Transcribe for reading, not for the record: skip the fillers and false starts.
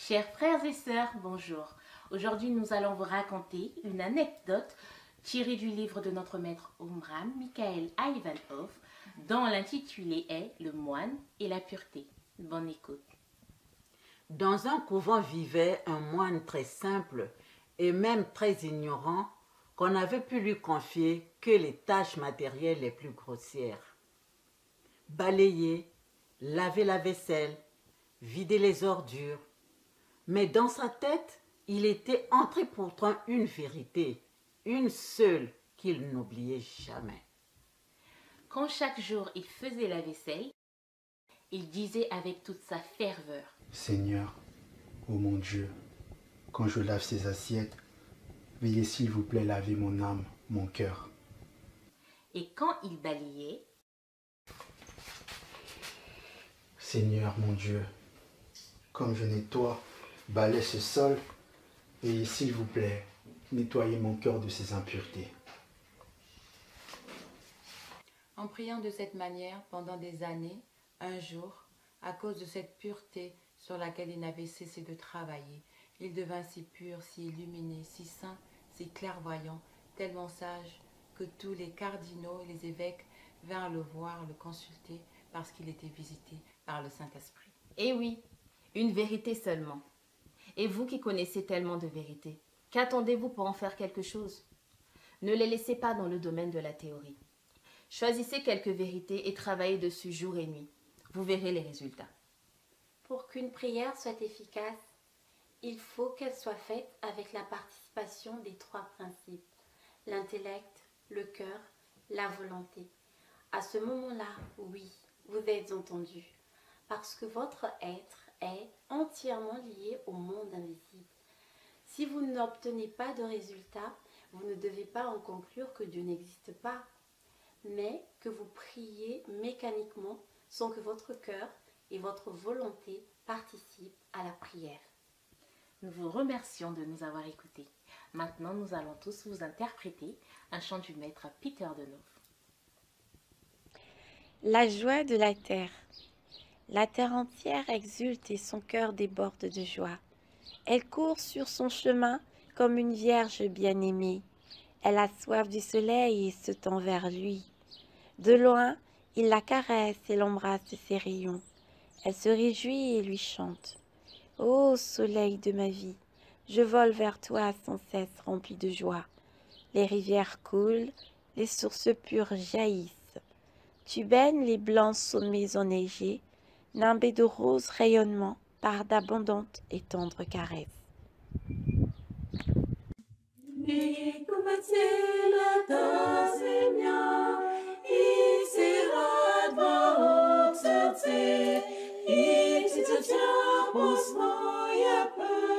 Chers frères et sœurs, bonjour. Aujourd'hui, nous allons vous raconter une anecdote tirée du livre de notre maître Omram, Michael Ivanhoff, dont l'intitulé est « Le moine et la pureté ». Bonne écoute. Dans un couvent vivait un moine très simple et même très ignorant qu'on n'avait pu lui confier que les tâches matérielles les plus grossières. Balayer, laver la vaisselle, vider les ordures. Mais dans sa tête, il était entré pourtant une vérité, une seule qu'il n'oubliait jamais. Quand chaque jour il faisait la vaisselle, il disait avec toute sa ferveur: Seigneur, ô mon Dieu, quand je lave ces assiettes, veuillez s'il vous plaît laver mon âme, mon cœur. Et quand il balayait, Seigneur, mon Dieu, comme je nettoie, balaie ce sol, veuillez s'il vous plaît nettoyer mon cœur de ses impuretés. En priant de cette manière pendant des années, un jour, à cause de cette pureté sur laquelle il n'avait cessé de travailler, il devint si pur, si illuminé, si saint, si clairvoyant, tellement sage que tous les cardinaux et les évêques vinrent le voir, le consulter, parce qu'il était visité par le Saint-Esprit. Eh oui, une vérité seulement. Et vous qui connaissez tellement de vérités, qu'attendez-vous pour en faire quelque chose? Ne les laissez pas dans le domaine de la théorie. Choisissez quelques vérités et travaillez dessus jour et nuit. Vous verrez les résultats. Pour qu'une prière soit efficace, il faut qu'elle soit faite avec la participation des trois principes: l'intellect, le cœur, la volonté. À ce moment-là, oui, vous êtes entendu, parce que votre être est entièrement lié au monde invisible. Si vous n'obtenez pas de résultat, vous ne devez pas en conclure que Dieu n'existe pas, mais que vous priez mécaniquement sans que votre cœur et votre volonté participent à la prière. nous vous remercions de nous avoir écoutés. Maintenant, nous allons tous vous interpréter un chant du maître Peter Denoff. La joie de la terre. La terre entière exulte et son cœur déborde de joie. Elle court sur son chemin comme une vierge bien-aimée. Elle a soif du soleil et se tend vers lui. De loin, il la caresse et l'embrasse de ses rayons. Elle se réjouit et lui chante. Ô soleil de ma vie, je vole vers toi sans cesse rempli de joie. Les rivières coulent, les sources pures jaillissent. Tu baignes les blancs sommets enneigés, nimbés de roses rayonnements par d'abondantes et tendres caresses. I